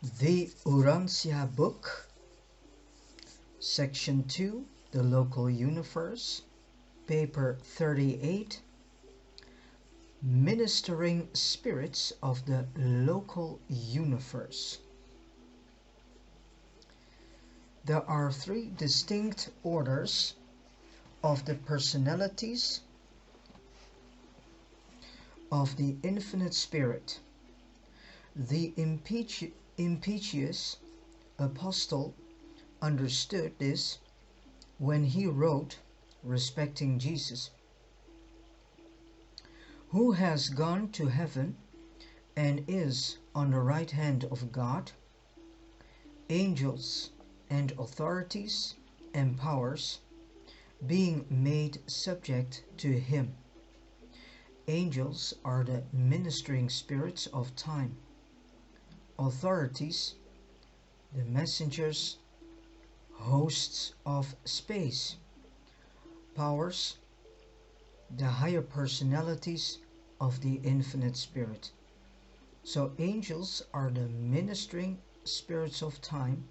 The Urantia book, section 2, the local universe, paper 38, ministering spirits of the local universe. There are three distinct orders of the personalities of the infinite spirit. The impetuous apostle understood this when he wrote respecting Jesus, who has gone to heaven and is on the right hand of God. Angels and authorities and powers being made subject to him. Angels are the ministering spirits of time. Authorities, the messengers, hosts of space. Powers, the higher personalities of the infinite spirit. So angels are the ministering spirits of time.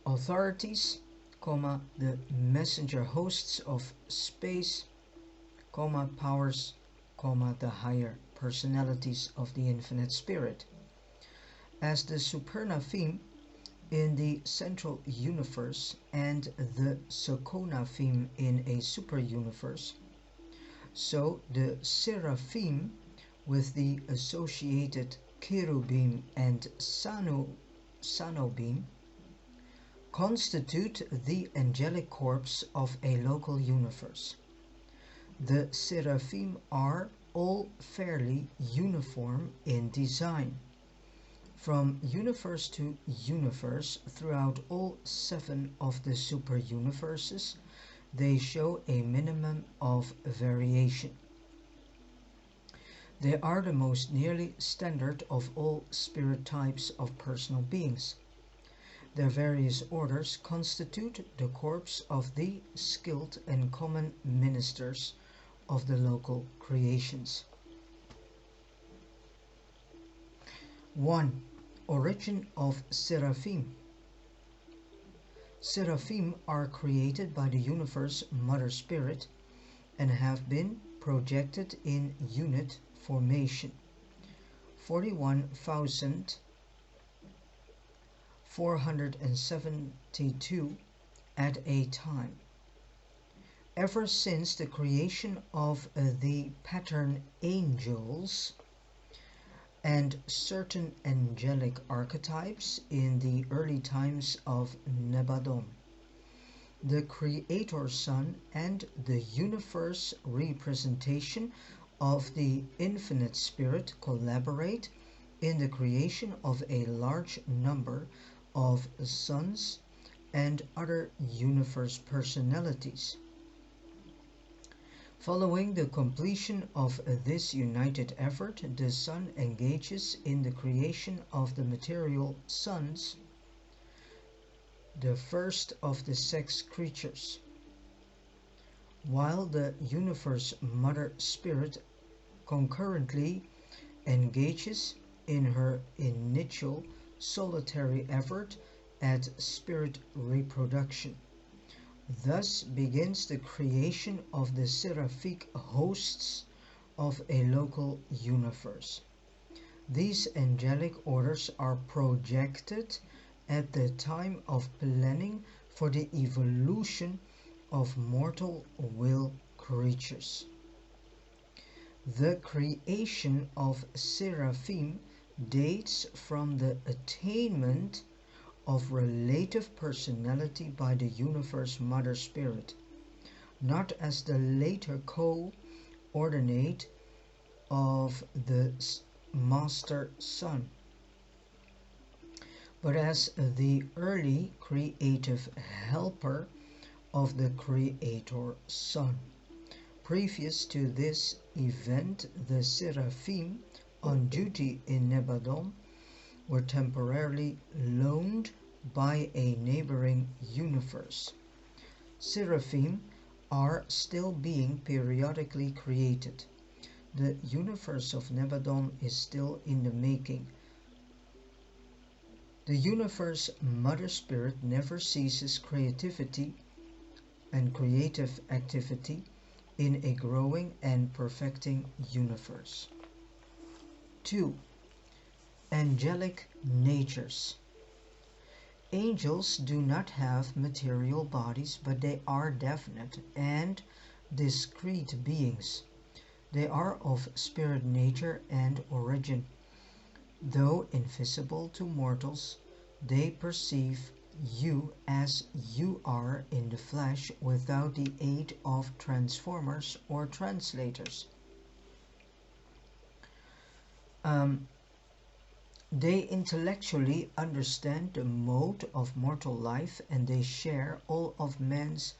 Authorities, the messenger hosts of space, powers, the higher personalities of the infinite spirit. As the supernaphim in the central universe and the seconaphim in a superuniverse, so the seraphim with the associated cherubim and sanobim constitute the angelic corps of a local universe. The seraphim are all fairly uniform in design. From universe to universe, throughout all 7 of the superuniverses, they show a minimum of variation. They are the most nearly standard of all spirit types of personal beings. Their various orders constitute the corps of the skilled and common ministers of the local creations. 1. Origin of seraphim. Seraphim are created by the universe Mother Spirit and have been projected in unit formation. 41,472 at a time. Ever since the creation of the pattern angels and certain angelic archetypes in the early times of Nebadon, the Creator Son and the universe representation of the infinite spirit collaborate in the creation of a large number of sons and other universe personalities. Following the completion of this united effort, the Son engages in the creation of the material sons, the first of the sex creatures, while the universe Mother Spirit concurrently engages in her initial solitary effort at spirit reproduction. Thus begins the creation of the seraphic hosts of a local universe. These angelic orders are projected at the time of planning for the evolution of mortal will creatures. The creation of seraphim dates from the attainment of relative personality by the universe Mother Spirit, not as the later coordinate of the Master Son, but as the early creative helper of the Creator Son. Previous to this event, the seraphim on duty in Nebadon were temporarily loaned by a neighboring universe. Seraphim are still being periodically created. The universe of Nebadon is still in the making, The universe Mother Spirit never ceases creativity and creative activity in a growing and perfecting universe. 2. Angelic natures. Angels do not have material bodies, but they are definite and discrete beings. They are of spirit nature and origin. Though invisible to mortals, they perceive you as you are in the flesh without the aid of transformers or translators. They intellectually understand the mode of mortal life, and they share all of man's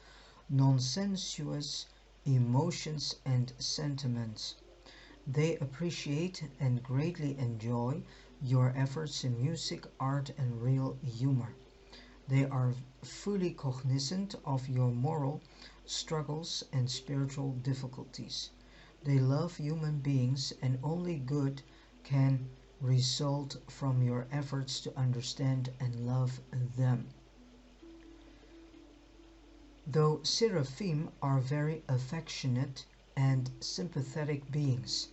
nonsensuous emotions and sentiments. They appreciate and greatly enjoy your efforts in music, art, and real humor. They are fully cognizant of your moral struggles and spiritual difficulties. They love human beings, and only good can result from your efforts to understand and love them. Though seraphim are very affectionate and sympathetic beings,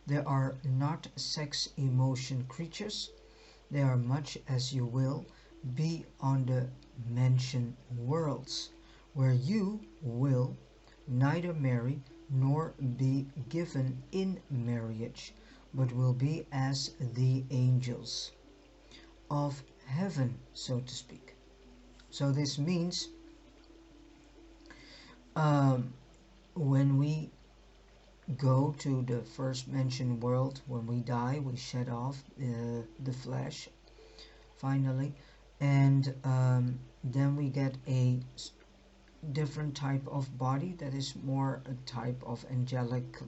they are not sex emotion creatures. They are much as you will be on the mentioned worlds, where you will neither marry nor be given in marriage, but will be as the angels of heaven, so to speak. So this means when we go to the first mentioned world, when we die, we shed off the flesh finally, and then we get a different type of body that is more a type of angelic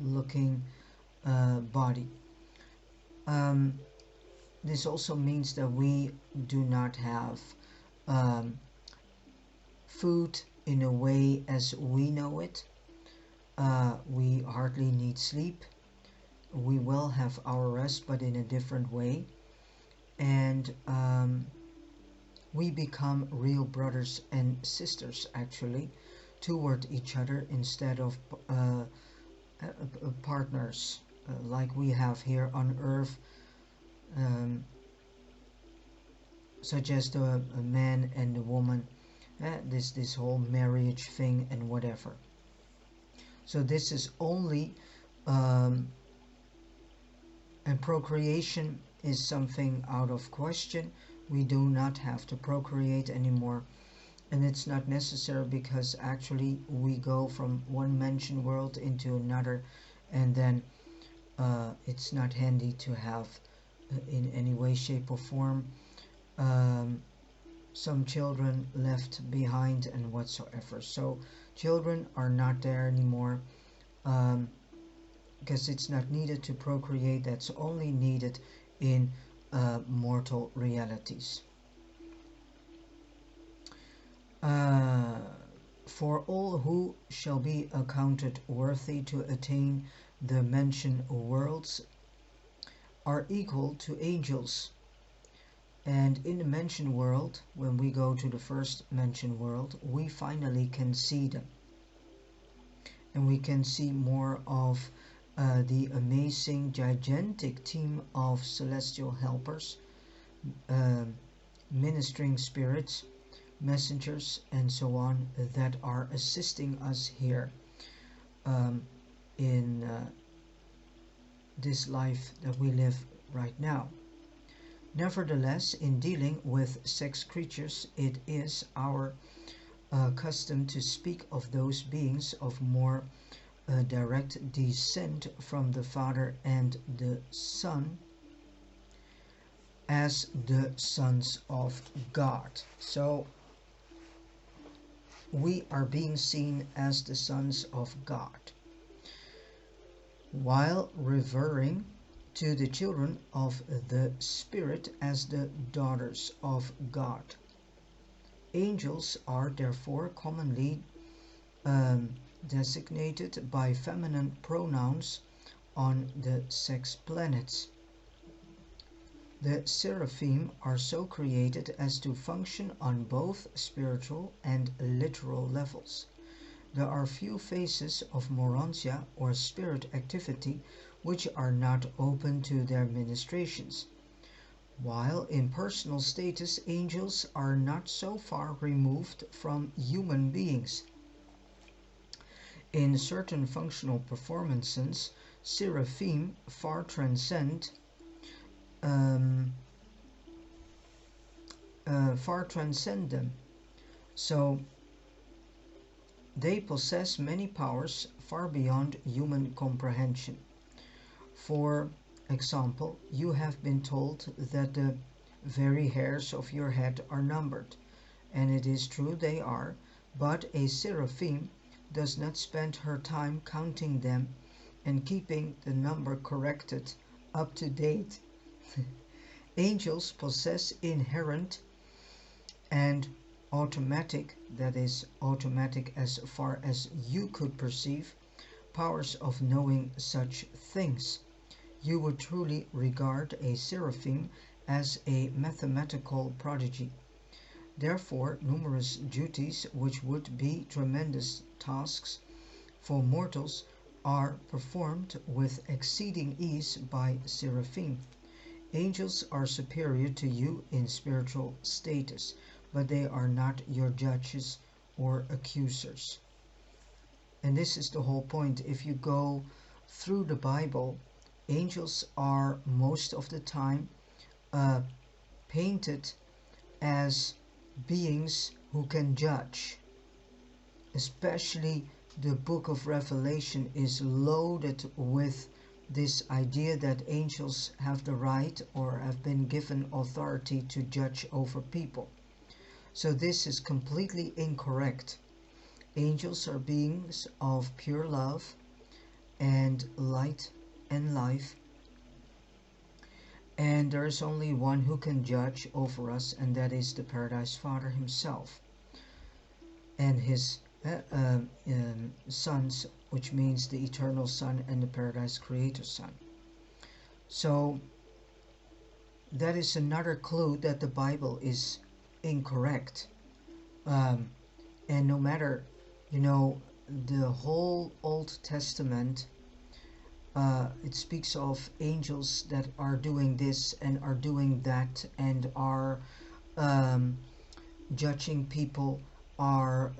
looking body. This also means that we do not have food in a way as we know it. We hardly need sleep. We will have our rest, but in a different way. And we become real brothers and sisters, actually, toward each other instead of partners like we have here on earth, such as the man and the woman, this whole marriage thing and whatever. So this is only and procreation is something out of question. We do not have to procreate anymore, and it's not necessary, because actually we go from one mention world into another, and then it's not handy to have in any way, shape or form some children left behind and whatsoever. So children are not there anymore, because it's not needed to procreate. That's only needed in mortal realities. For all who shall be accounted worthy to attain the mentioned worlds are equal to angels. And in the mentioned world, when we go to the first mentioned world, we finally can see them. And we can see more of the amazing, gigantic team of celestial helpers, ministering spirits, messengers, and so on, that are assisting us here in this life that we live right now. Nevertheless, in dealing with sex creatures, it is our custom to speak of those beings of more direct descent from the Father and the Son as the sons of God. So we are being seen as the sons of God, while revering to the children of the Spirit as the daughters of God. Angels are therefore commonly designated by feminine pronouns on the sex planets. The seraphim are so created as to function on both spiritual and literal levels. There are few phases of morontia or spirit activity which are not open to their ministrations, while in personal status angels are not so far removed from human beings. In certain functional performances, seraphim um, far transcend them. So they possess many powers far beyond human comprehension. For example, you have been told that the very hairs of your head are numbered, and it is true they are, but a seraphim does not spend her time counting them and keeping the number corrected up to date. Angels possess inherent and automatic, that is, automatic as far as you could perceive, powers of knowing such things. You would truly regard a seraphim as a mathematical prodigy. Therefore, numerous duties which would be tremendous tasks for mortals are performed with exceeding ease by seraphim. Angels are superior to you in spiritual status, but they are not your judges or accusers. And this is the whole point. If you go through the Bible, angels are most of the time painted as beings who can judge. Especially the book of Revelation is loaded with this idea that angels have the right or have been given authority to judge over people. So this is completely incorrect. Angels are beings of pure love and light and life, and there is only one who can judge over us, and that is the Paradise Father himself and his sons, which means the Eternal Son and the Paradise Creator Son. So that is another clue that the Bible is incorrect. And no matter, the whole Old Testament, it speaks of angels that are doing this and are doing that and are judging people, are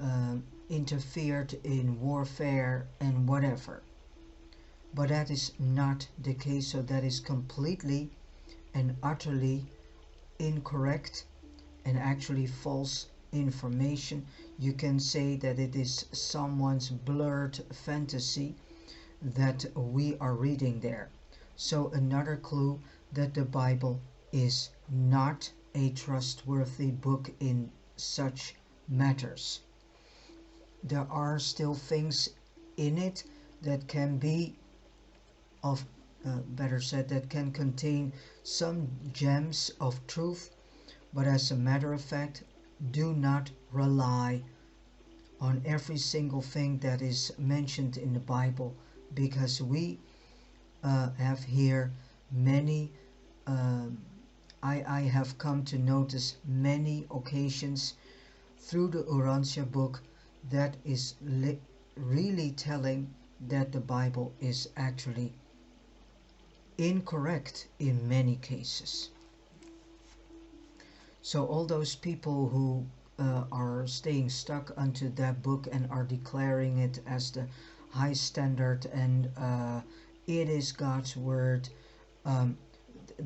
interfered in warfare and whatever. But that is not the case, so that is completely and utterly incorrect and actually false information. You can say that it is someone's blurred fantasy that we are reading there. So another clue that the Bible is not a trustworthy book in such matters. There are still things in it that can be of better said, that can contain some gems of truth, but as a matter of fact, do not rely on every single thing that is mentioned in the Bible, because we have here many, I have come to notice many occasions through the Urantia book that is really telling that the Bible is actually incorrect in many cases. So all those people who are staying stuck unto that book and are declaring it as the high standard and it is God's word,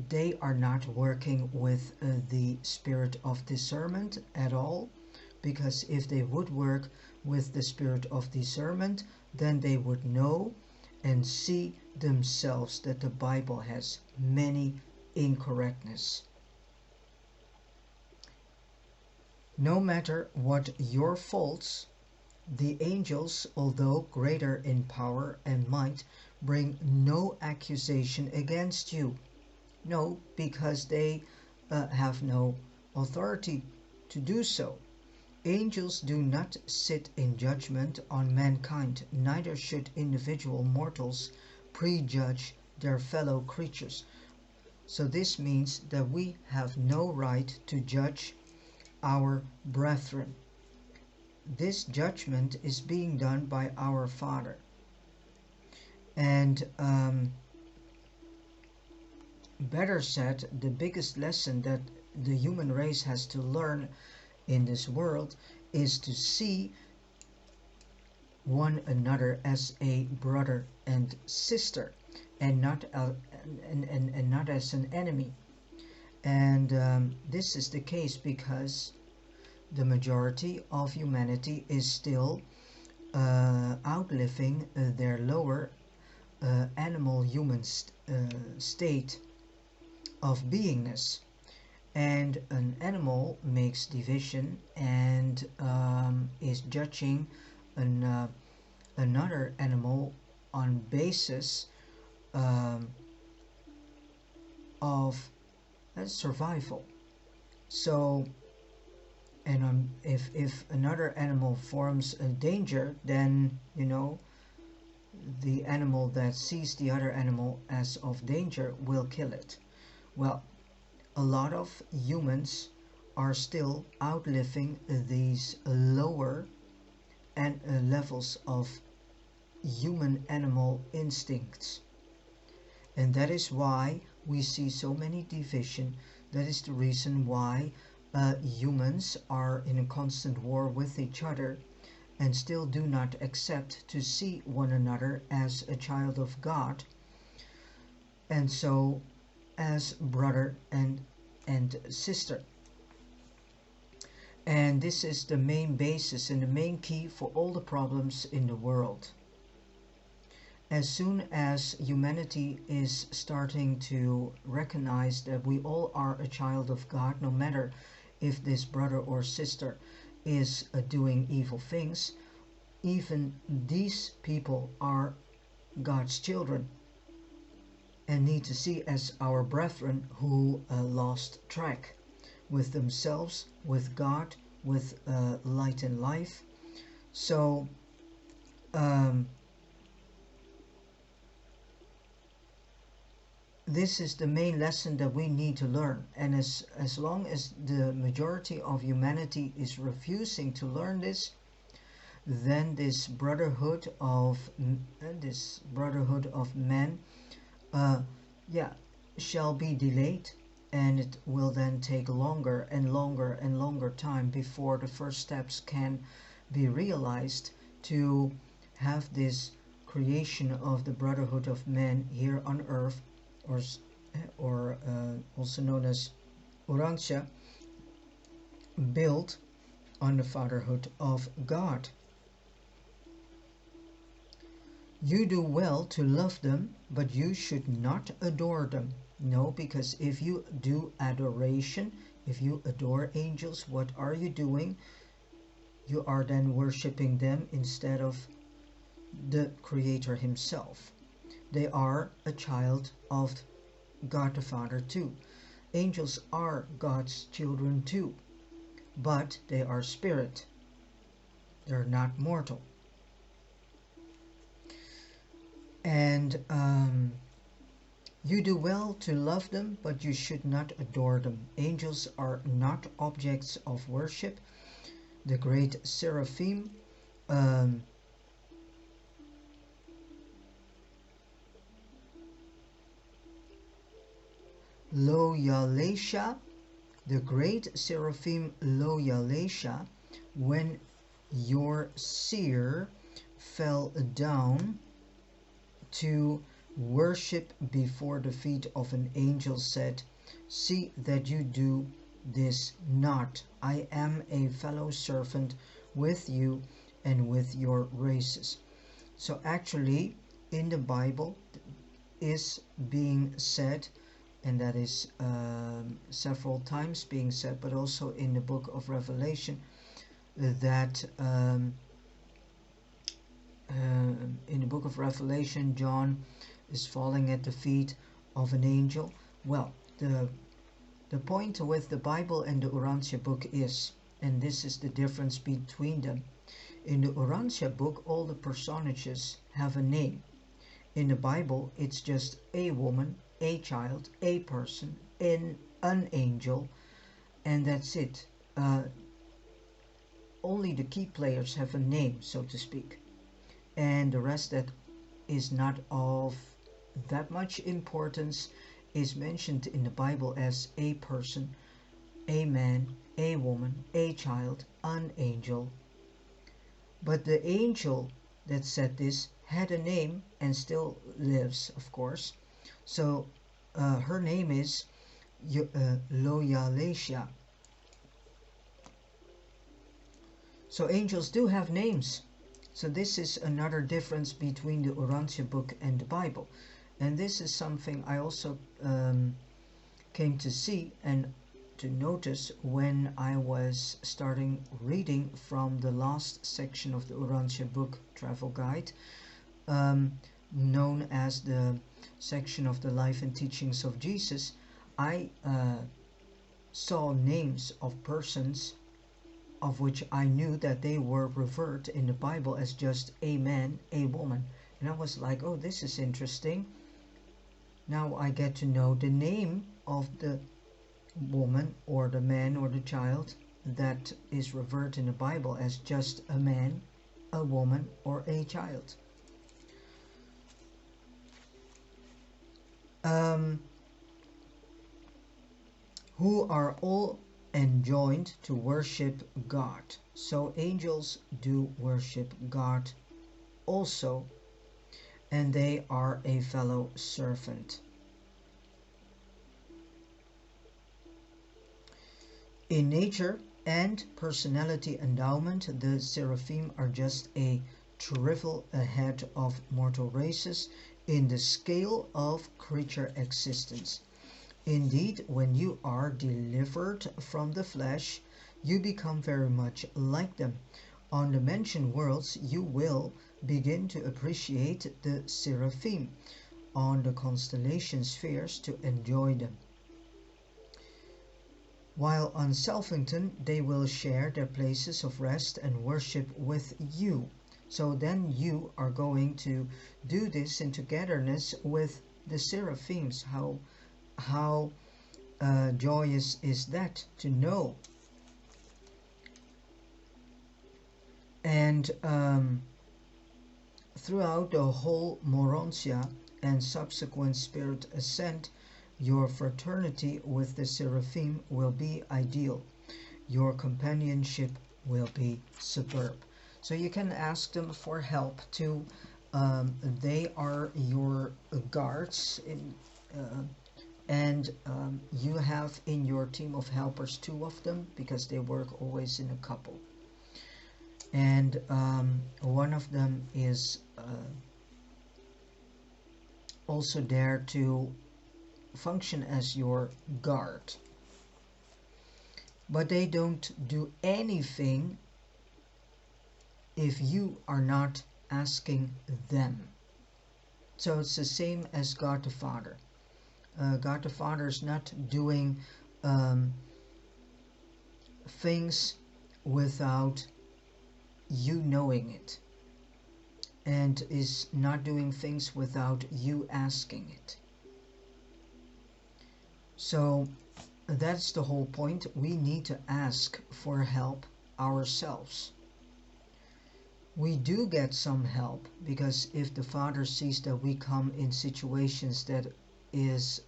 they are not working with the spirit of discernment at all, because if they would work with the spirit of discernment, then they would know and see themselves that the Bible has many incorrectness. No matter what your faults, the angels, although greater in power and might, bring no accusation against you. No, because they have no authority to do so. Angels do not sit in judgment on mankind, neither should individual mortals prejudge their fellow creatures. So this means that we have no right to judge our brethren. This judgment is being done by our Father. And better said, the biggest lesson that the human race has to learn in this world is to see one another as a brother and sister, and not not as an enemy. And this is the case because the majority of humanity is still outliving their lower animal human state of beingness. And an animal makes division and is judging another animal on basis of survival. So, and if another animal forms a danger, then the animal that sees the other animal as of danger will kill it. Well, a lot of humans are still outliving these lower levels of human animal instincts, and that is why we see so many division. That is the reason why humans are in a constant war with each other and still do not accept to see one another as a child of God, and so as brother and sister. And this is the main basis and the main key for all the problems in the world. As soon as humanity is starting to recognize that we all are a child of God, no matter if this brother or sister is doing evil things, even these people are God's children and need to see as our brethren who lost track with themselves, with God, with light and life. So this is the main lesson that we need to learn, and as long as the majority of humanity is refusing to learn this, then this brotherhood of men shall be delayed, and it will then take longer and longer and longer time before the first steps can be realized to have this creation of the brotherhood of men here on earth, or also known as Urantia, built on the fatherhood of God. You do well to love them, but you should not adore them. No, because if you do adoration, if you adore angels, what are you doing? You are then worshipping them instead of the Creator Himself. They are a child of God the Father too. Angels are God's children too, but they are spirit. They're not mortal. And you do well to love them, but you should not adore them. Angels are not objects of worship. The great seraphim Loyalatia, the great seraphim Loyalatia, when your seer fell down to worship before the feet of an angel, said, "See that you do this not. I am a fellow servant with you and with your races." So actually in the Bible is being said, and that is several times being said, but also in the book of Revelation, that in the book of Revelation, John is falling at the feet of an angel. Well, the point with the Bible and the Urantia book is, and this is the difference between them, in the Urantia book all the personages have a name. In the Bible it's just a woman a child, a person, an angel, and that's it. Only the key players have a name, so to speak, and the rest that is not of that much importance is mentioned in the Bible as a person, a man, a woman, a child, an angel. But the angel that said this had a name and still lives, of course. So her name is Loyalatia. So angels do have names. So this is another difference between the Urantia book and the Bible. And this is something I also came to see and to notice when I was starting reading from the last section of the Urantia book travel guide, known as the section of the life and teachings of Jesus. I saw names of persons of which I knew that they were referred in the Bible as just a man, a woman. And I was like, oh, this is interesting. Now I get to know the name of the woman or the man or the child that is referred in the Bible as just a man, a woman, or a child. Who are all enjoined to worship God. So angels do worship God also, and they are a fellow servant. In nature and personality endowment, the seraphim are just a trivial ahead of mortal races in the scale of creature existence. Indeed, when you are delivered from the flesh, you become very much like them. On the mentioned worlds, you will begin to appreciate the seraphim, on the constellation spheres to enjoy them. While on Selfington, they will share their places of rest and worship with you. So then you are going to do this in togetherness with the seraphims. How joyous is that to know? And throughout the whole Morontia and subsequent spirit ascent, your fraternity with the seraphim will be ideal. Your companionship will be superb. So you can ask them for help too. They are your guards and you have in your team of helpers 2 of them, because they work always in a couple. And one of them is also there to function as your guard. But they don't do anything if you are not asking them. So it's the same as God the Father. God the Father is not doing things without you knowing it, and is not doing things without you asking it. So that's the whole point. We need to ask for help ourselves. We do get some help, because if the Father sees that we come in situations that is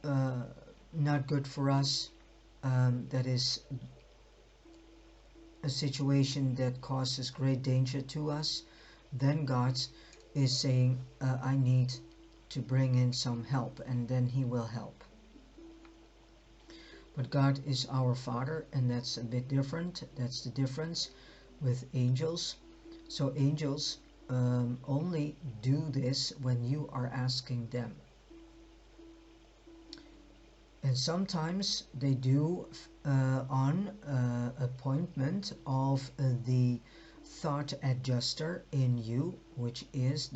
not good for us, that is a situation that causes great danger to us, then God is saying, I need to bring in some help, and then He will help. But God is our Father, and that's a bit different. That's the difference with angels. So angels only do this when you are asking them. And sometimes they do on appointment of the thought adjuster in you, which is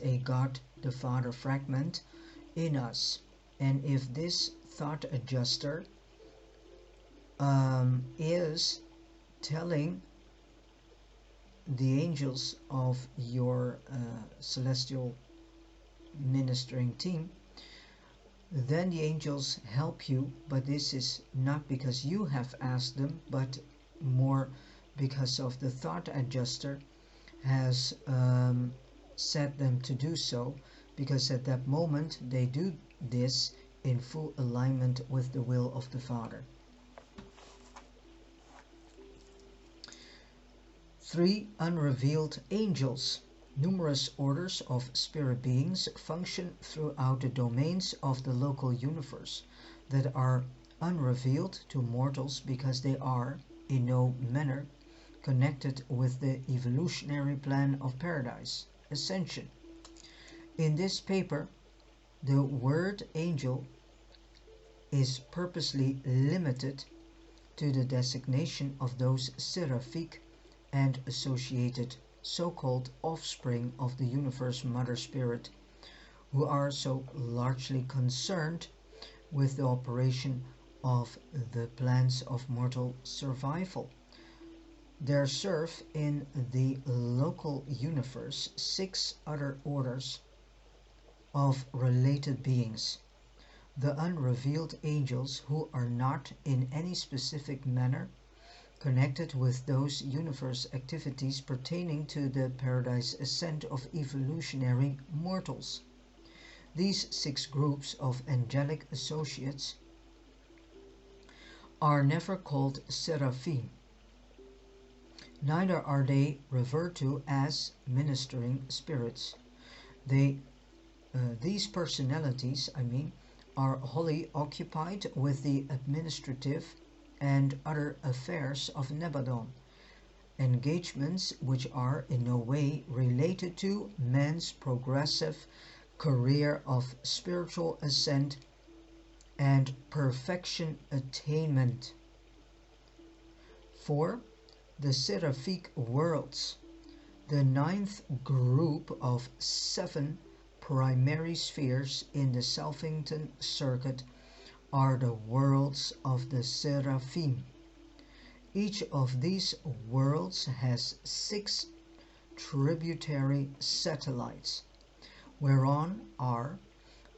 a God the Father fragment in us. And if this thought adjuster is telling the angels of your celestial ministering team, then the angels help you, but this is not because you have asked them, but more because of the thought adjuster has set them to do so, because at that moment they do this in full alignment with the will of the Father. 3. Unrevealed angels. Numerous orders of spirit beings function throughout the domains of the local universe that are unrevealed to mortals because they are, in no manner, connected with the evolutionary plan of paradise, ascension. In this paper, the word angel is purposely limited to the designation of those seraphic and associated so-called offspring of the universe mother spirit, who are so largely concerned with the operation of the plans of mortal survival. There serve in the local universe 6 other orders of related beings, the unrevealed angels, who are not in any specific manner connected with those universe activities pertaining to the paradise ascent of evolutionary mortals. These 6 groups of angelic associates are never called seraphim. Neither are they referred to as ministering spirits. These personalities, are wholly occupied with the administrative and other affairs of Nebadon, engagements which are in no way related to man's progressive career of spiritual ascent and perfection attainment. 4. The seraphic worlds. The 9th group of 7 primary spheres in the Selfington circuit are the worlds of the seraphim. Each of these worlds has 6 tributary satellites, whereon are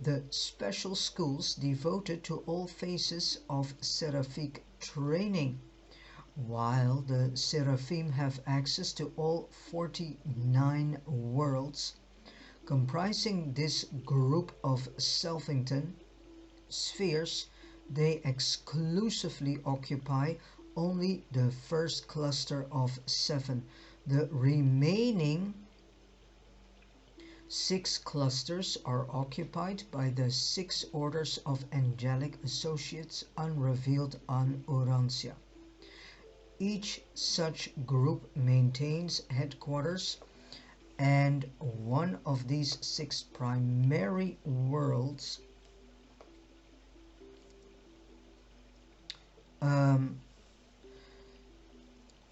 the special schools devoted to all phases of seraphic training, while the seraphim have access to all 49 worlds comprising this group of Selfington spheres. They exclusively occupy only the first cluster of 7. The remaining 6 clusters are occupied by the 6 orders of angelic associates unrevealed on Urantia. Each such group maintains headquarters, and one of these 6 primary worlds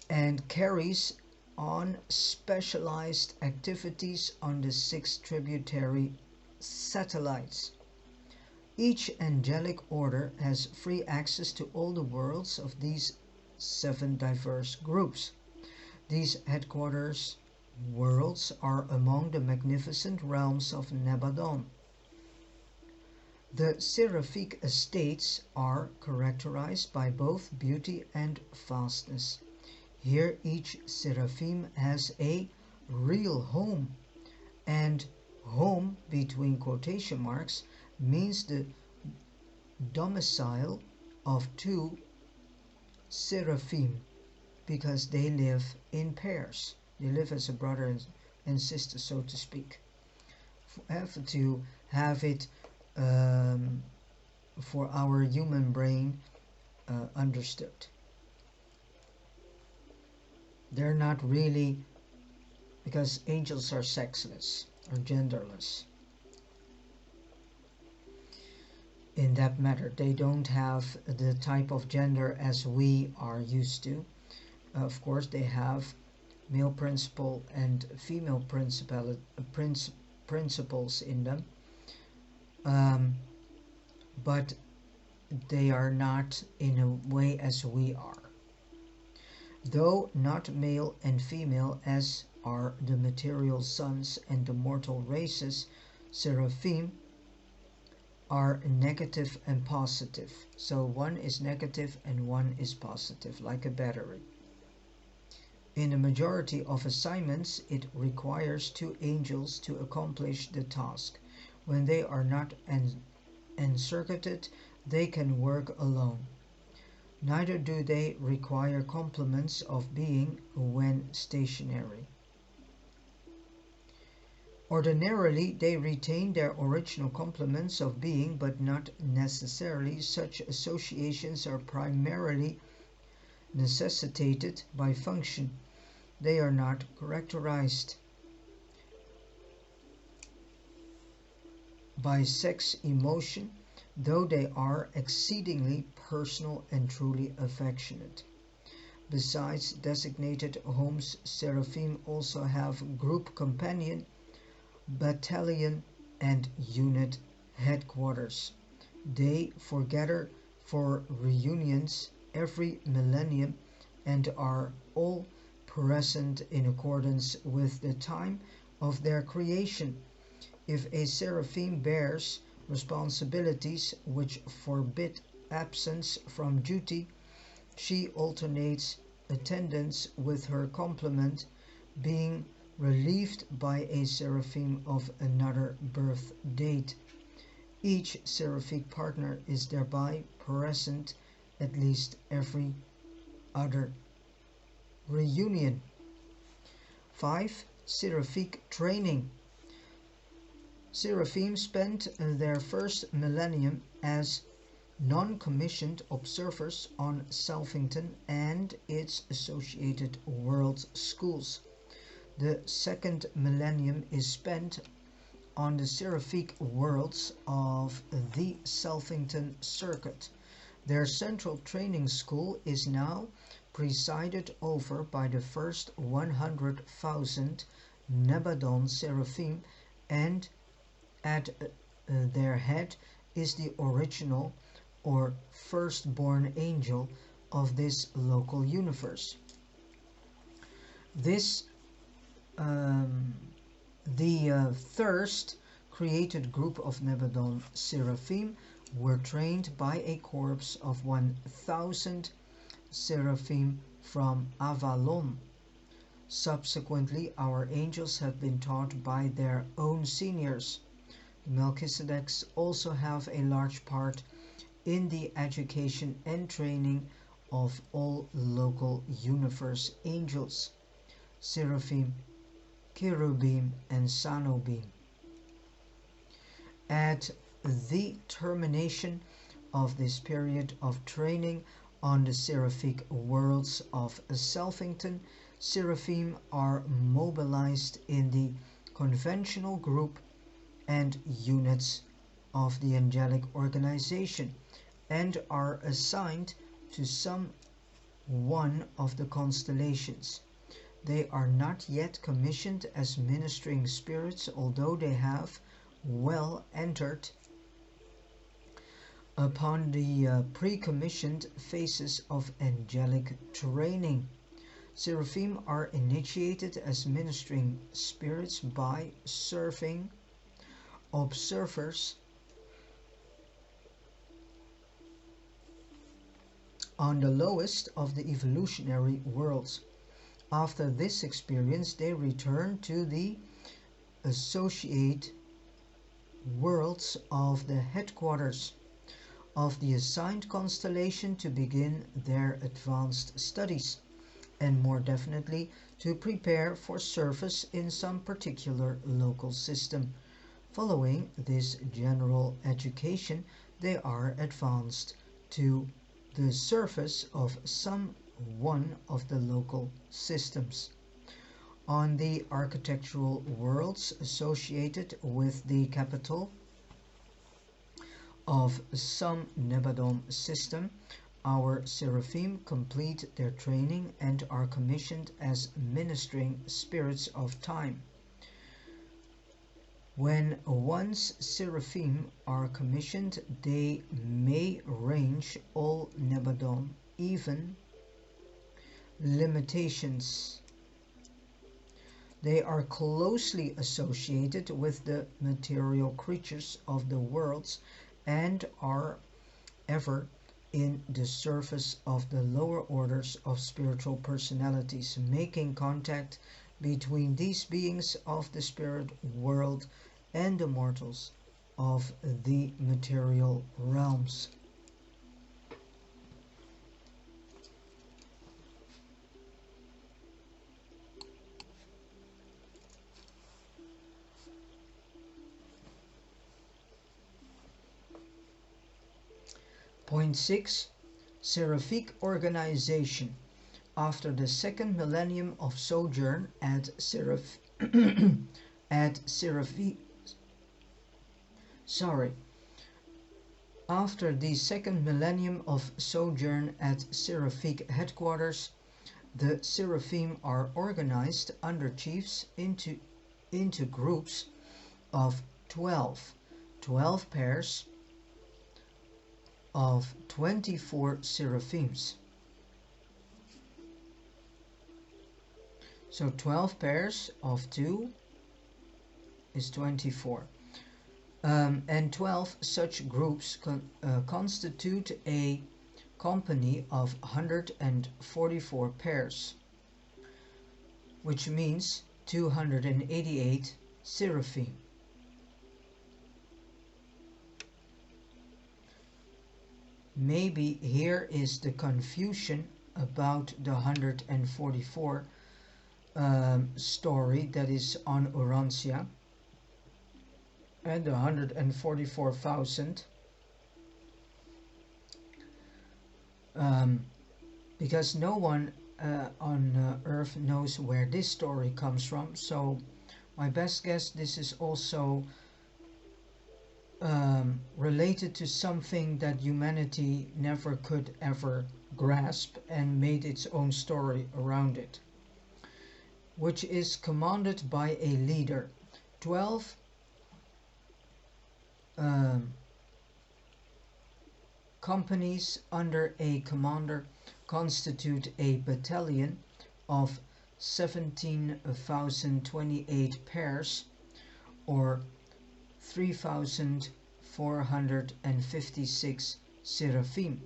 and carries on specialized activities on the 6 tributary satellites. Each angelic order has free access to all the worlds of these 7 diverse groups. These headquarters worlds are among the magnificent realms of Nebadon. The seraphic estates are characterized by both beauty and vastness. Here each seraphim has a real home, and home, between quotation marks, means the domicile of 2 seraphim, because they live in pairs. They live as a brother and sister, so to speak. To have it for our human brain understood. They're not really, because angels are sexless or genderless. In that matter, they don't have the type of gender as we are used to. Of course, they have male principle and female principles in them, but they are not in a way as we are. Though not male and female as are the material sons and the mortal races, seraphim are negative and positive. So one is negative and one is positive, like a battery. In a majority of assignments, it requires two angels to accomplish the task. When they are not encircuited, they can work alone. Neither do they require complements of being when stationary. Ordinarily, they retain their original complements of being, but not necessarily. Such associations are primarily necessitated by function. They are not characterized by sex emotion, though they are exceedingly personal and truly affectionate. Besides designated homes, seraphim also have group companion, battalion, and unit headquarters. They foregather for reunions every millennium and are all present in accordance with the time of their creation. If a seraphim bears responsibilities which forbid absence from duty, she alternates attendance with her complement, being relieved by a seraphim of another birth date. Each seraphic partner is thereby present at least every other reunion. 5. Seraphic training. Seraphim spent their first millennium as non-commissioned observers on Selfington and its associated world schools. The second millennium is spent on the seraphic worlds of the Selfington Circuit. Their central training school is now presided over by the first 100,000 Nebadon seraphim, and at their head is the original or firstborn angel of this local universe. This the first created group of Nebadon seraphim were trained by a corps of 1,000 seraphim from Avalon. Subsequently, our angels have been taught by their own seniors. The Melchizedeks also have a large part in the education and training of all local universe angels, seraphim, cherubim, and sanobim. At the termination of this period of training on the seraphic worlds of Selfington, seraphim are mobilized in the conventional group and units of the angelic organization and are assigned to some one of the constellations. They are not yet commissioned as ministering spirits, although they have well entered upon the pre-commissioned phases of angelic training. Seraphim are initiated as ministering spirits by serving observers on the lowest of the evolutionary worlds. After this experience, they return to the associate worlds of the headquarters of the assigned constellation to begin their advanced studies, and more definitely to prepare for service in some particular local system. Following this general education, they are advanced to the service of some one of the local systems. On the architectural worlds associated with the capital of some Nebadon system, our seraphim complete their training and are commissioned as ministering spirits of time. When once seraphim are commissioned, they may range all Nebadon, even limitations. They are closely associated with the material creatures of the worlds and are ever in the service of the lower orders of spiritual personalities, making contact between these beings of the spirit world and the mortals of the material realms. Point 6. Seraphic organization. After the second millennium of sojourn at After the second millennium of sojourn at seraphic headquarters, the seraphim are organized under chiefs into groups of 12 pairs of 24 seraphims. So 12 pairs of 2 is 24. And 12 such groups constitute a company of 144 pairs, which means 288 seraphim. Maybe here is the confusion about the 144 story that is on Urantia, and the 144,000, because no one on Earth knows where this story comes from. So my best guess, this is also related to something that humanity never could ever grasp and made its own story around it, which is commanded by a leader. 12 companies under a commander constitute a battalion of 17,028 pairs, or 3,456 seraphim,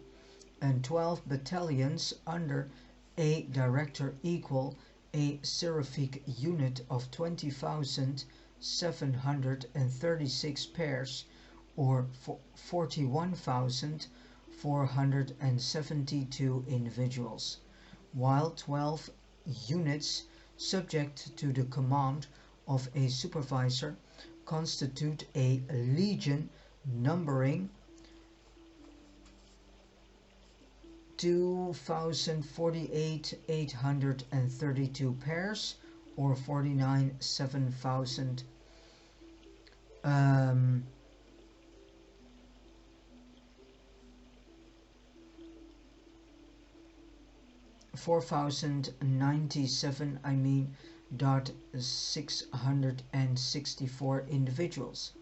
and 12 battalions under a director equal a seraphic unit of 20,736 pairs, or 41,472 individuals, while 12 units subject to the command of a supervisor constitute a legion numbering 2,048,832 pairs, or 49,700 4,097 .664 individuals.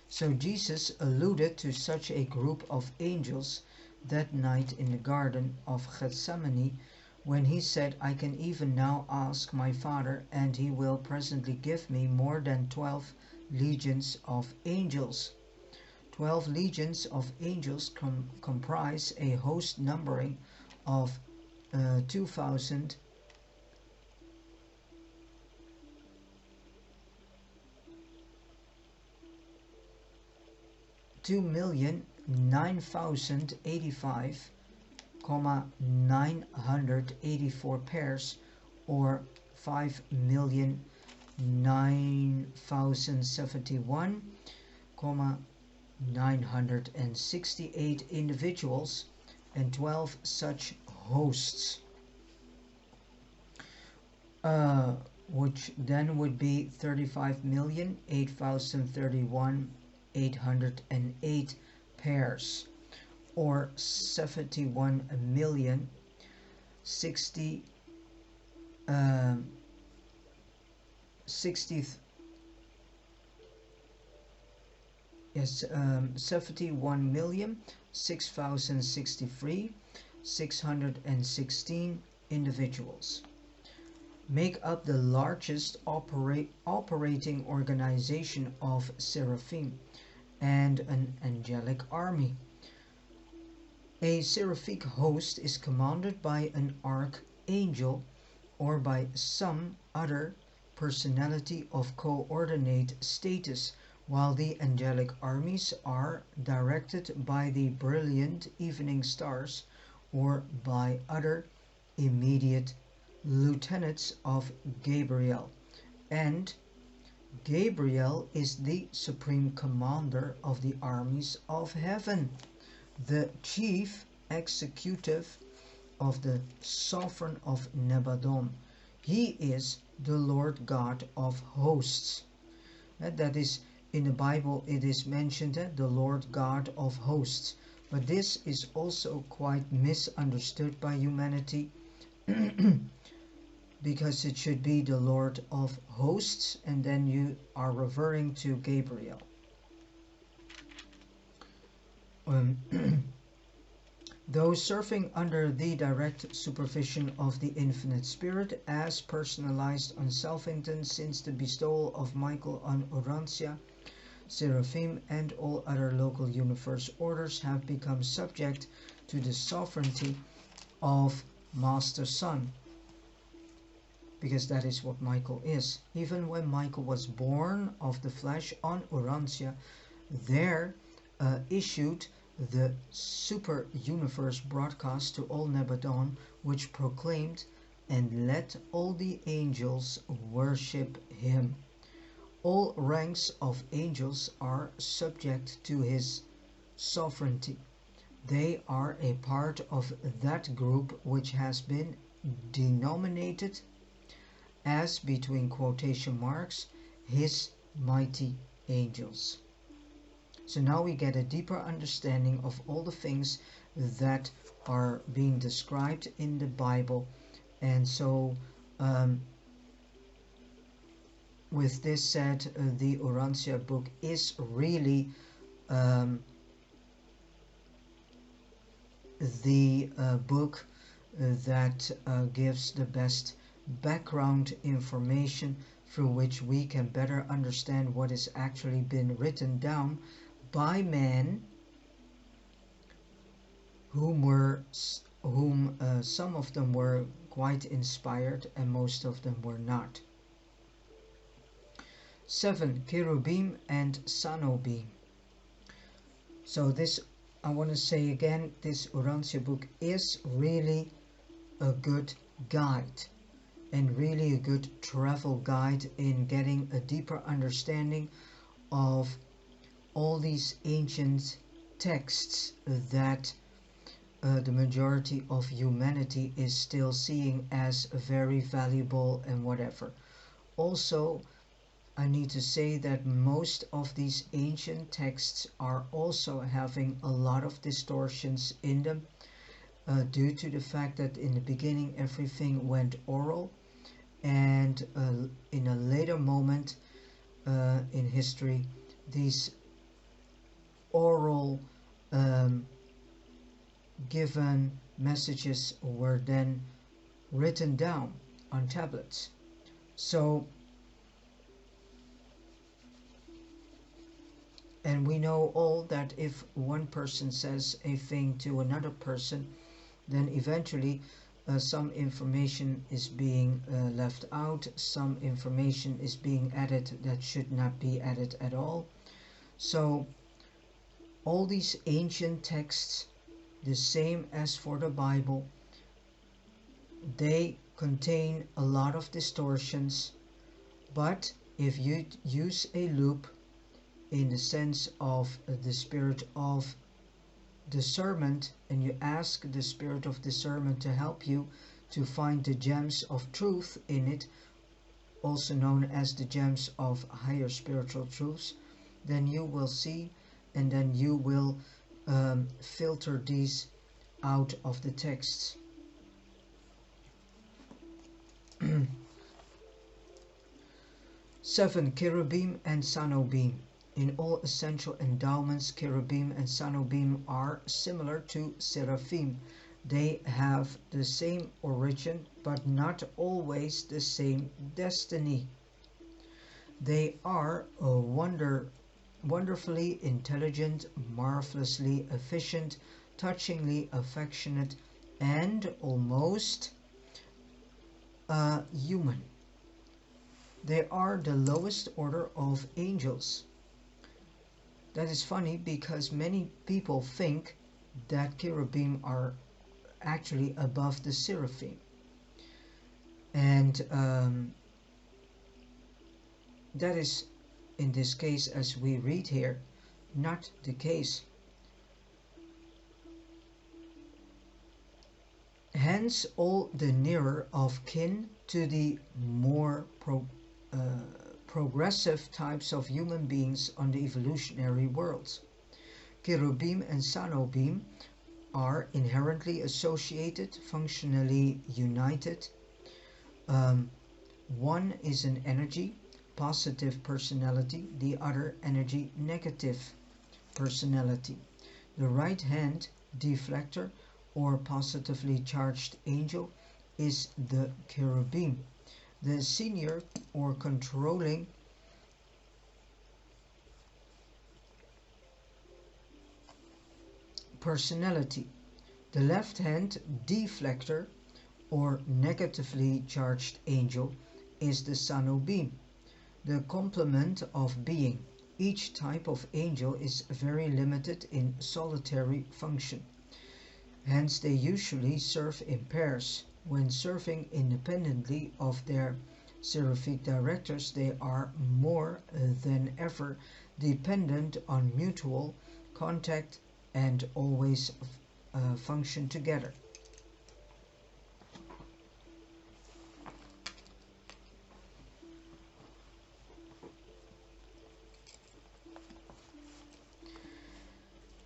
So Jesus alluded to such a group of angels that night in the Garden of Gethsemane, when he said, I can even now ask my Father, and he will presently give me more than 12 legions of angels. 12 legions of angels comprise a host numbering of 2,000 2,009,085,984 pairs, or 5,009,071,968 individuals, and 12 such hosts, which then would be 35,008,031,808 pairs, or 71,060 71,006,063 616 individuals make up the largest operating organization of seraphim and an angelic army. A seraphic host is commanded by an archangel or by some other personality of coordinate status, while the angelic armies are directed by the brilliant evening stars or by other immediate lieutenants of Gabriel. And Gabriel is the supreme commander of the armies of heaven, the chief executive of the sovereign of Nebadon. He is the Lord God of hosts. That is, in the Bible it is mentioned, the Lord God of hosts. But this is also quite misunderstood by humanity because it should be the Lord of hosts, and then you are referring to Gabriel. Though serving under the direct supervision of the Infinite Spirit as personalized on Selfington since the bestowal of Michael on Urantia, seraphim and all other local universe orders have become subject to the sovereignty of Master Son, because that is what Michael is. Even when Michael was born of the flesh on Urantia, there issued the super universe broadcast to all Nebadon, which proclaimed, "And let all the angels worship him." All ranks of angels are subject to his sovereignty. They are a part of that group which has been denominated as, between quotation marks, his mighty angels. So now we get a deeper understanding of all the things that are being described in the Bible. And so with this said, the Urantia book is really the book that gives the best background information through which we can better understand what has actually been written down by men whom some of them were quite inspired and most of them were not. 7. Cherubim and sanobim. So this, I want to say again, this Urantia book is really a good guide and really a good travel guide in getting a deeper understanding of all these ancient texts that the majority of humanity is still seeing as very valuable and whatever. Also, I need to say that most of these ancient texts are also having a lot of distortions in them due to the fact that in the beginning everything went oral, and in a later moment in history these oral given messages were then written down on tablets. So, and we know all that if one person says a thing to another person, then eventually some information is being left out, some information is being added that should not be added at all. So all these ancient texts, the same as for the Bible, they contain a lot of distortions, but if you use a loop in the sense of the spirit of discernment, and you ask the spirit of discernment to help you to find the gems of truth in it, also known as the gems of higher spiritual truths, then you will see, and then you will filter these out of the texts. 7. Cherubim and sanobim. In all essential endowments, cherubim and sanobim are similar to seraphim. They have the same origin, but not always the same destiny. They are wonderfully intelligent, marvelously efficient, touchingly affectionate, and almost human. They are the lowest order of angels. That is funny because many people think that cherubim are actually above the seraphim. And that is, in this case, as we read here, not the case. Hence, all the nearer of kin to the more progressive types of human beings on the evolutionary world. Cherubim and sanobim are inherently associated, functionally united. One is an energy, positive personality, the other energy, negative personality. The right hand deflector or positively charged angel is the cherubim. The senior or controlling personality. The left hand deflector or negatively charged angel is the sanobim, the complement of being. Each type of angel is very limited in solitary function. Hence they usually serve in pairs. When serving independently of their seraphic directors, they are more than ever dependent on mutual contact and always function together.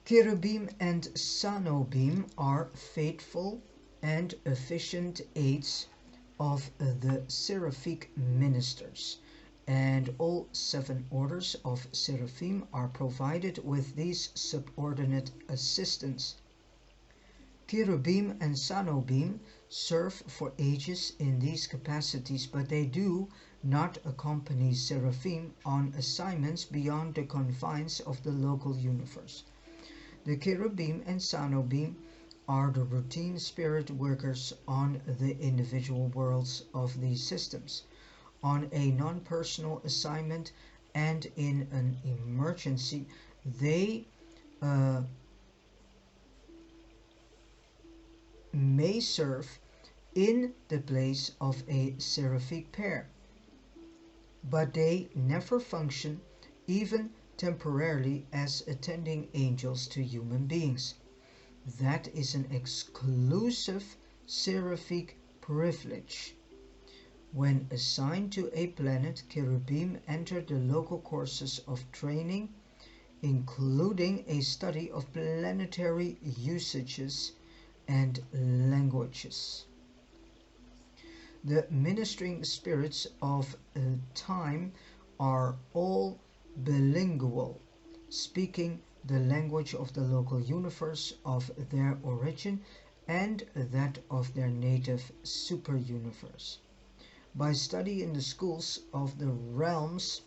Cherubim and sanobim are faithful and efficient aids of the seraphic ministers, and all 7 orders of seraphim are provided with these subordinate assistants. Cherubim and sanobim serve for ages in these capacities, but they do not accompany seraphim on assignments beyond the confines of the local universe. The cherubim and sanobim are the routine spirit workers on the individual worlds of these systems. On a non-personal assignment and in an emergency, they may serve in the place of a seraphic pair, but they never function, even temporarily, as attending angels to human beings. That is an exclusive seraphic privilege. When assigned to a planet, cherubim enter the local courses of training, including a study of planetary usages and languages. The ministering spirits of time are all bilingual, speaking the language of the local universe of their origin and that of their native superuniverse. By study in the schools of the realms,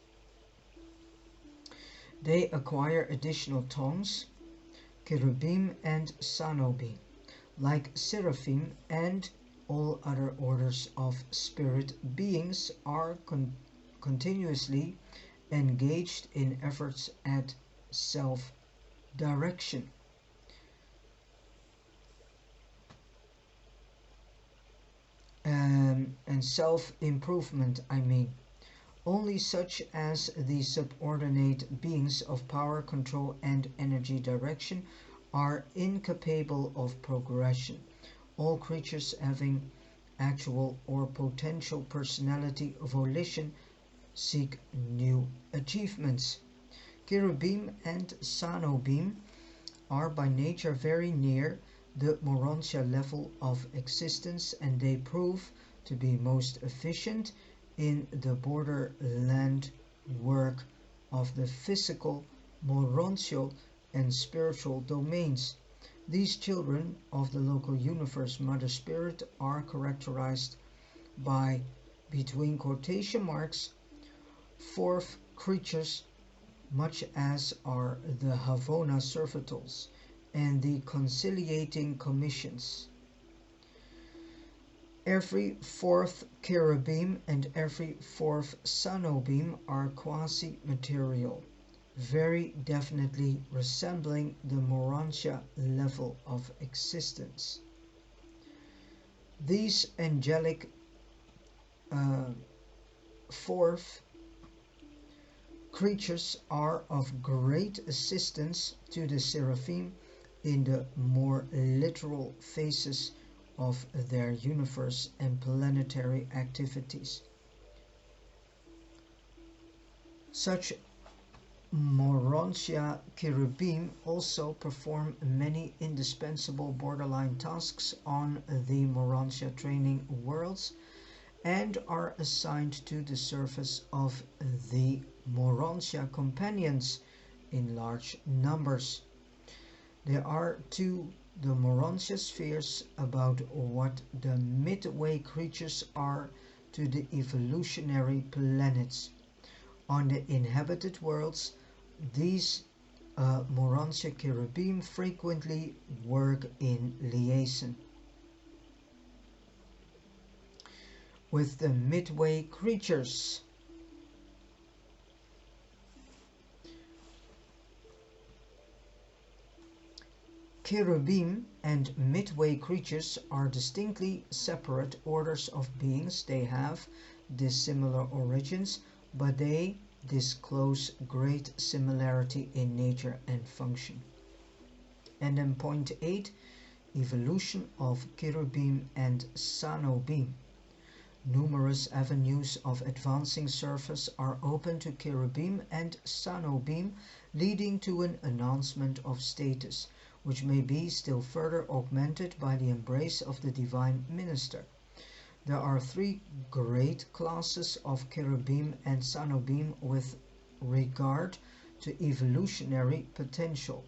they acquire additional tongues, cherubim and sanobim, like seraphim and all other orders of spirit beings are continuously engaged in efforts at self-direction. And self-improvement, only such as the subordinate beings of power, control and energy direction are incapable of progression. All creatures having actual or potential personality, volition, seek new achievements. Cherubim and sanobim are by nature very near the Morontia level of existence, and they prove to be most efficient in the borderland work of the physical, morontial and spiritual domains. These children of the local universe Mother Spirit are characterized by, between quotation marks, fourth creatures, much as are the Havona servitals and the conciliating commissions. Every fourth cherubim and every fourth sanobim are quasi-material, very definitely resembling the Morantia level of existence. These angelic fourth creatures are of great assistance to the seraphim in the more literal phases of their universe and planetary activities. Such Morontia cherubim also perform many indispensable borderline tasks on the Morontia training worlds and are assigned to the service of the Morontia companions in large numbers. There are to the Morontia spheres about what the midway creatures are to the evolutionary planets. On the inhabited worlds, these Morontia cherubim frequently work in liaison with the midway creatures. Cherubim and midway creatures are distinctly separate orders of beings. They have dissimilar origins, but they disclose great similarity in nature and function. And then point 8, evolution of cherubim and sanobim. Numerous avenues of advancing service are open to cherubim and sanobim, leading to an announcement of status, which may be still further augmented by the embrace of the divine minister. There are three great classes of cherubim and sanobim with regard to evolutionary potential.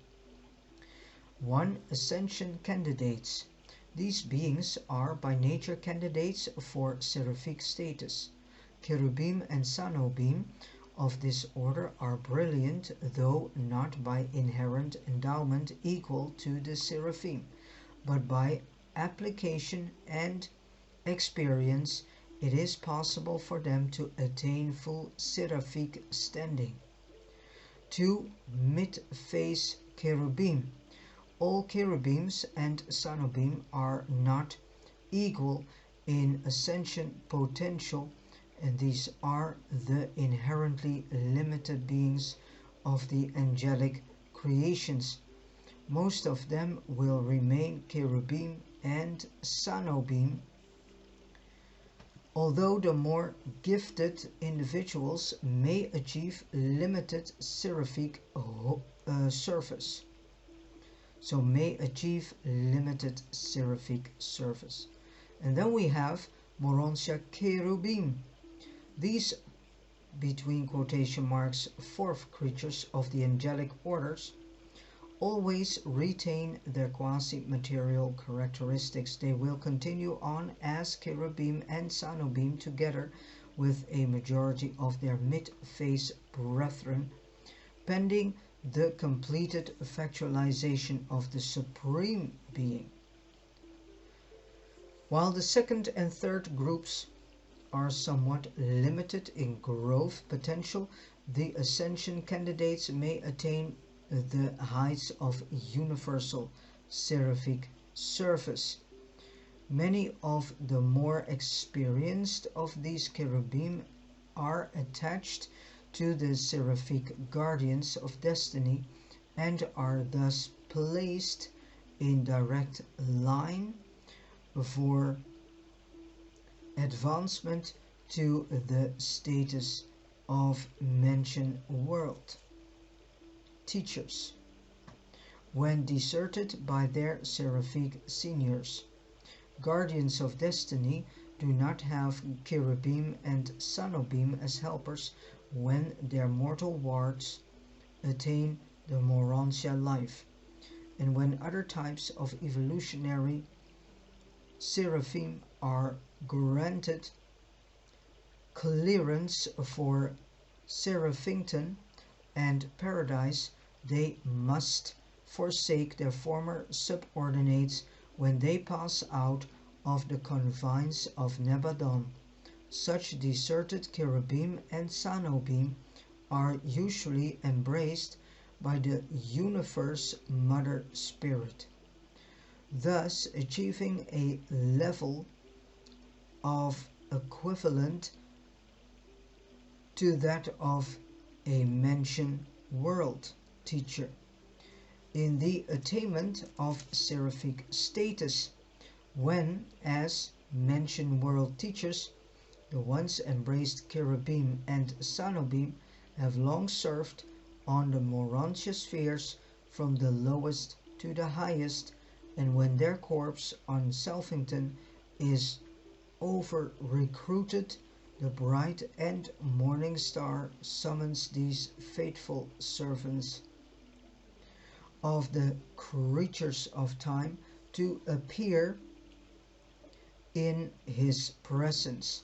1. Ascension candidates. These beings are by nature candidates for seraphic status. Cherubim and sanobim of this order are brilliant, though not by inherent endowment equal to the seraphim, but by application and experience it is possible for them to attain full seraphic standing. 2. Mid-phase cherubim. All cherubims and sanobim are not equal in ascension potential, and these are the inherently limited beings of the angelic creations. Most of them will remain cherubim and sanobim, although the more gifted individuals may achieve limited seraphic service. So may achieve limited seraphic service. And then we have Morontia cherubim. These, between quotation marks, fourth creatures of the angelic orders, always retain their quasi-material characteristics. They will continue on as cherubim and sanobim together with a majority of their mid-phase brethren, pending the completed factualization of the supreme being. While the second and third groups are somewhat limited in growth potential, the ascension candidates may attain the heights of universal seraphic service. Many of the more experienced of these cherubim are attached to the seraphic guardians of destiny and are thus placed in direct line for advancement to the status of mentioned world. Teachers. When deserted by their seraphic seniors, guardians of destiny do not have cherubim and sanobim as helpers when their mortal wards attain the Morontia life. and when other types of evolutionary seraphim are granted clearance for seraphington and paradise, they must forsake their former subordinates when they pass out of the confines of Nebadon. Such deserted cherubim and sanobim are usually embraced by the universe mother spirit, thus achieving a level of equivalent to that of a mentioned world teacher in the attainment of seraphic status, when, as mentioned world teachers, the once embraced cherubim and sanobim have long served on the Morontia spheres from the lowest to the highest, and when their corps on Selfington is over-recruited, the bright and morning star summons these faithful servants of the creatures of time to appear in his presence.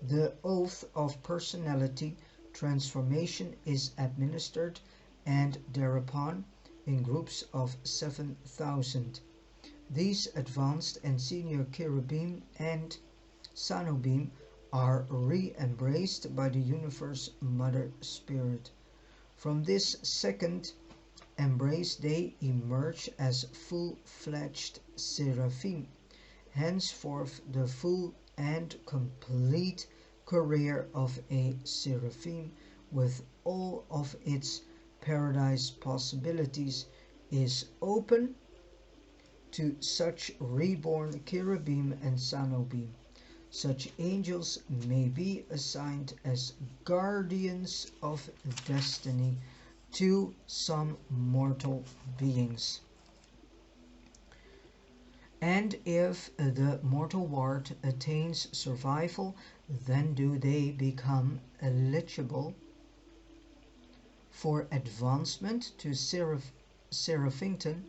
The oath of personality transformation is administered, and thereupon, in groups of 7,000, these advanced and senior cherubim and sanobim are re-embraced by the universe mother spirit. From this second embrace they emerge as full-fledged seraphim. Henceforth the full and complete career of a seraphim, with all of its paradise possibilities, is open to such reborn cherubim and sanobim. Such angels may be assigned as guardians of destiny to some mortal beings. And if the mortal ward attains survival, then do they become eligible for advancement to Seraphington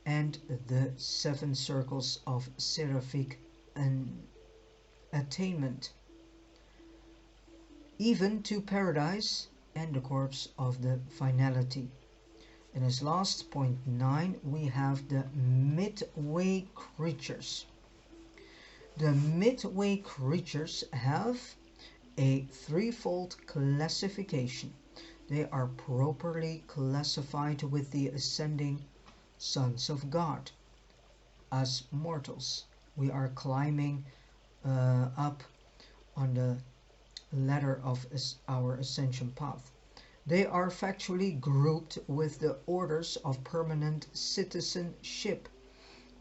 and the 7 circles of seraphic attainment, even to paradise and the corpse of the finality. And as last, point 9, we have the midway creatures. The midway creatures have a threefold classification. They are properly classified with the ascending sons of God. As mortals, we are climbing up on the ladder of our ascension path. They are factually grouped with the orders of permanent citizenship,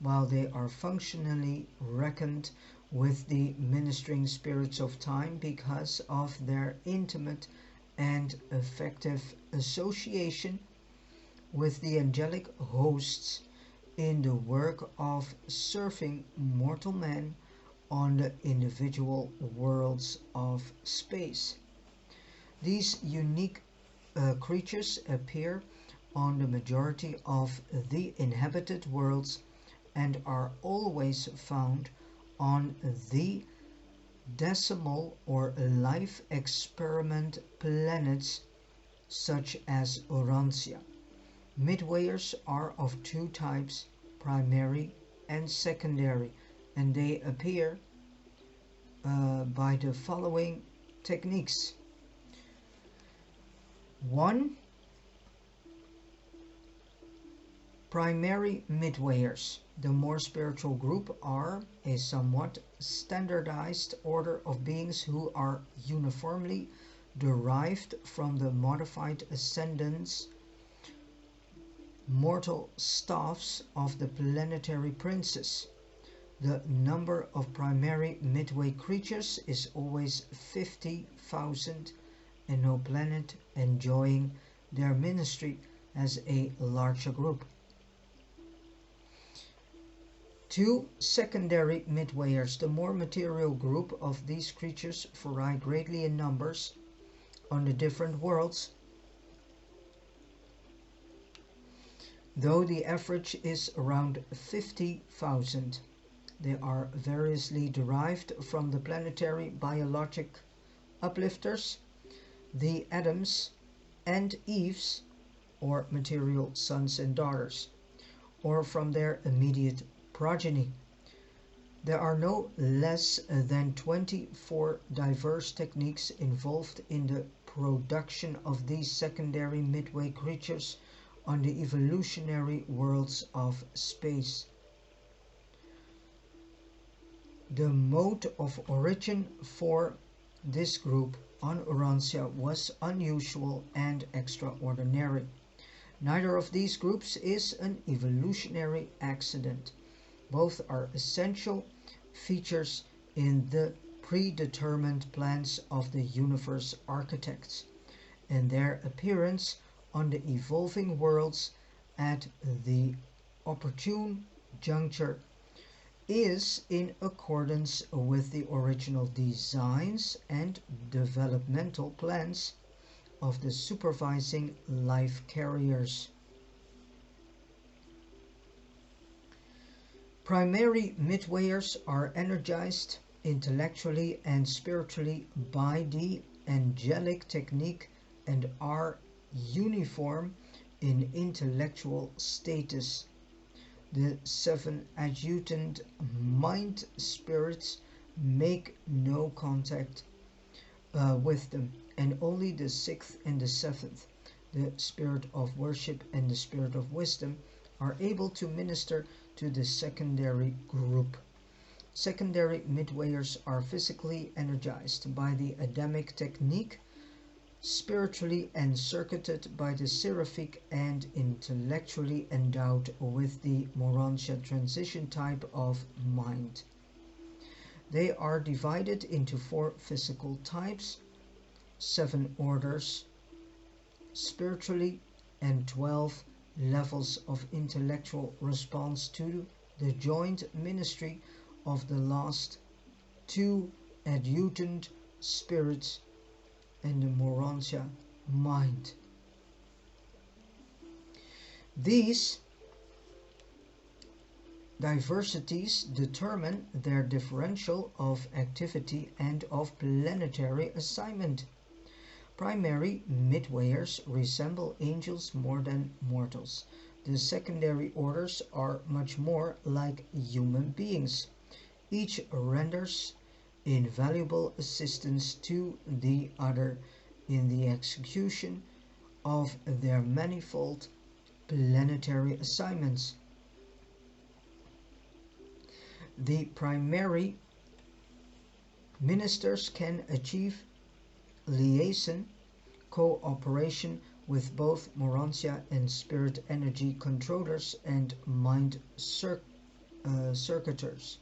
while they are functionally reckoned with the ministering spirits of time because of their intimate and effective association with the angelic hosts in the work of serving mortal men on the individual worlds of space. These unique creatures appear on the majority of the inhabited worlds and are always found on the decimal or life experiment planets such as Urantia. Midwayers are of 2 types, primary and secondary, and they appear by the following techniques. 1. Primary midwayers. The more spiritual group are a somewhat standardized order of beings who are uniformly derived from the modified ascendants, mortal staffs of the planetary princes. The number of primary midway creatures is always 50,000, and no planet enjoying their ministry as a larger group. 2. Secondary midwayers. The more material group of these creatures vary greatly in numbers on the different worlds though the average is around 50,000. They are variously derived from the planetary biologic uplifters, the Adams and Eves, or material sons and daughters, or from their immediate progeny. There are no less than 24 diverse techniques involved in the production of these secondary midway creatures on the evolutionary worlds of space. The mode of origin for this group on Urantia was unusual and extraordinary. Neither of these groups is an evolutionary accident. Both are essential features in the predetermined plans of the universe architects, and their appearance on the evolving worlds at the opportune juncture is in accordance with the original designs and developmental plans of the supervising life carriers. Primary midwayers are energized intellectually and spiritually by the angelic technique and are uniform in intellectual status. The 7 adjutant mind spirits make no contact with them, and only the 6th and the 7th, the spirit of worship and the spirit of wisdom, are able to minister to the secondary group. Secondary midwayers are physically energized by the Adamic technique, spiritually encircuited by the seraphic, and intellectually endowed with the Morantia transition type of mind. They are divided into 4 physical types, 7 orders spiritually, and 12 levels of intellectual response to the joint ministry of the last 2 adjutant spirits and the Morantia mind. These diversities determine their differential of activity and of planetary assignment. Primary midwayers resemble angels more than mortals. The secondary orders are much more like human beings. Each renders invaluable assistance to the other in the execution of their manifold planetary assignments. The primary ministers can achieve liaison, cooperation with both Morantia and spirit energy controllers and mind circuitors.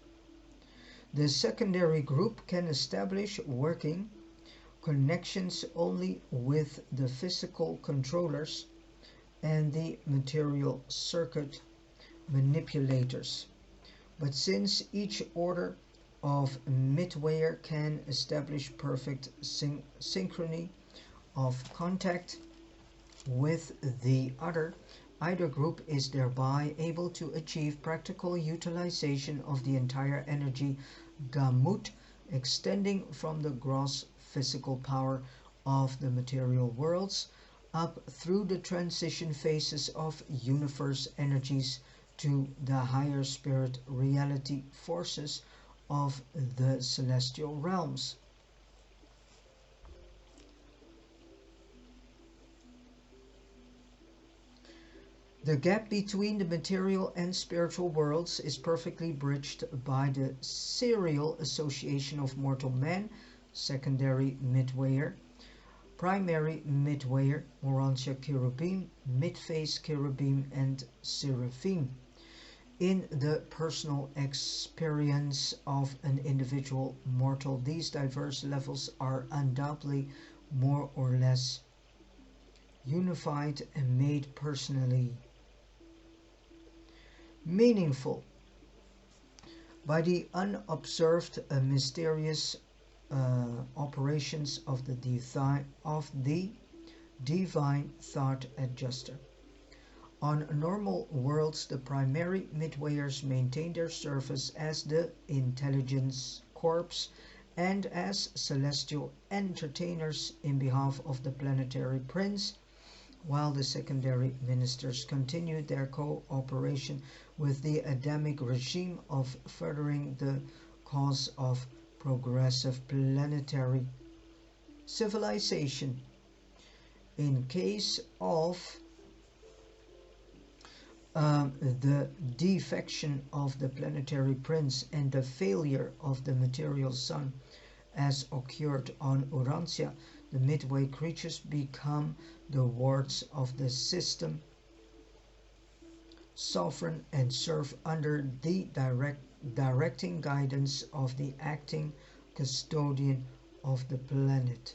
The secondary group can establish working connections only with the physical controllers and the material circuit manipulators. But since each order of midwayer can establish perfect synchrony of contact with the other, either group is thereby able to achieve practical utilization of the entire energy gamut extending from the gross physical power of the material worlds up through the transition phases of universe energies to the higher spirit reality forces of the celestial realms. The gap between the material and spiritual worlds is perfectly bridged by the serial association of mortal man, secondary midwayer, primary midwayer, Morantia cherubim, midphase cherubim, and seraphim. In the personal experience of an individual mortal, these diverse levels are undoubtedly more or less unified and made personally meaningful by the unobserved mysterious operations of the divine thought adjuster. On normal worlds, the primary midwayers maintain their service as the intelligence corps and as celestial entertainers in behalf of the planetary prince, while the secondary ministers continue their cooperation with the Adamic regime of furthering the cause of progressive planetary civilization. In case of the defection of the planetary prince and the failure of the material sun, as occurred on Urantia, the midway creatures become the wards of the system sovereign and serve under the directing guidance of the acting custodian of the planet.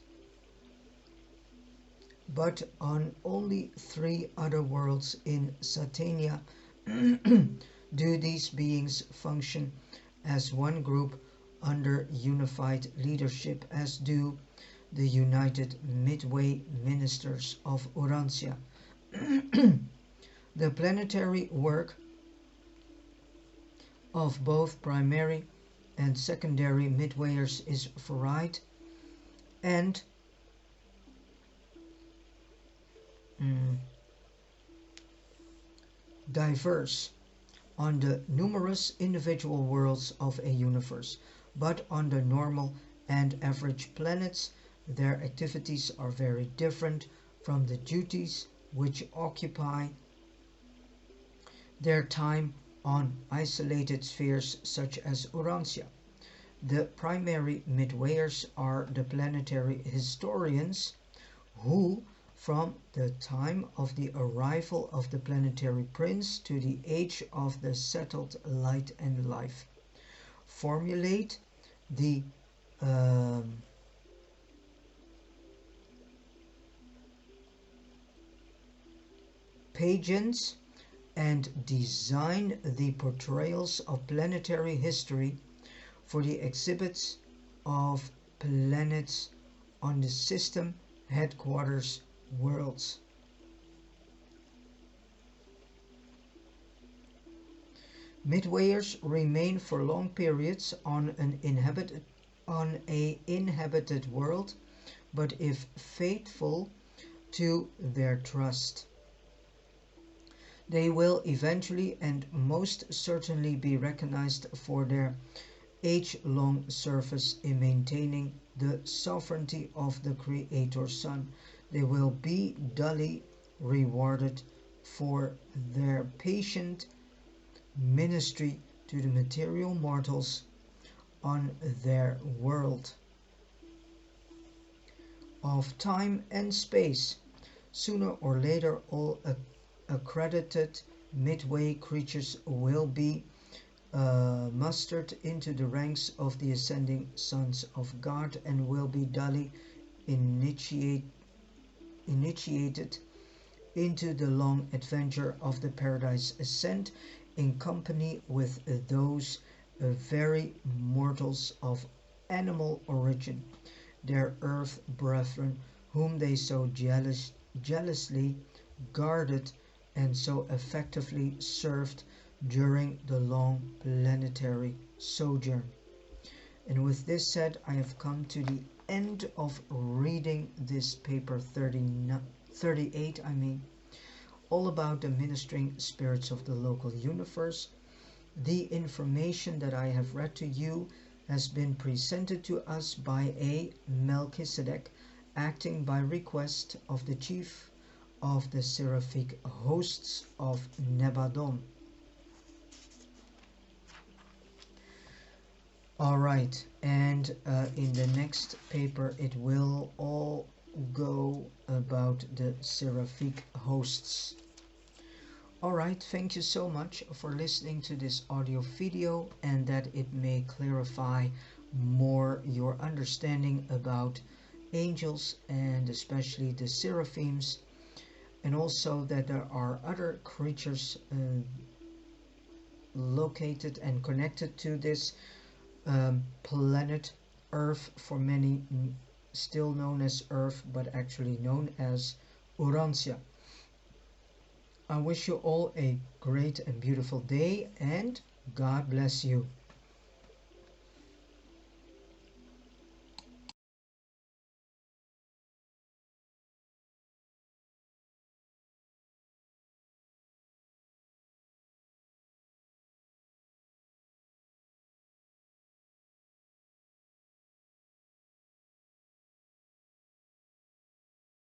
But on only 3 other worlds in Satania do these beings function as one group under unified leadership, as do the United Midway Ministers of Urantia. The planetary work of both primary and secondary midwayers is varied and diverse on the numerous individual worlds of a universe, but on the normal and average planets, their activities are very different from the duties which occupy their time on isolated spheres such as Urantia. The primary midwayers are the planetary historians who, from the time of the arrival of the planetary prince to the age of the settled light and life, formulate the pageants and design the portrayals of planetary history for the exhibits of planets on the system headquarters worlds. Midwayers remain for long periods on an inhabited world, but if faithful to their trust, they will eventually and most certainly be recognized for their age-long service in maintaining the sovereignty of the Creator Sun. They will be duly rewarded for their patient ministry to the material mortals on their world of time and space. Sooner or later, all accredited midway creatures will be mustered into the ranks of the ascending sons of God and will be duly initiated into the long adventure of the paradise ascent in company with those very mortals of animal origin, their earth brethren, whom they so jealously guarded and so effectively served during the long planetary sojourn. And with this said, I have come to the end of reading this paper 38, all about the ministering spirits of the local universe. The information that I have read to you has been presented to us by a Melchizedek, acting by request of the chief of the seraphic hosts of Nebadon. Alright, and in the next paper it will all go about the seraphic hosts. Alright, thank you so much for listening to this audio video, and that it may clarify more your understanding about angels and especially the seraphims, and also that there are other creatures located and connected to this planet Earth, for many still known as Earth, but actually known as Urantia. I wish you all a great and beautiful day, and God bless you.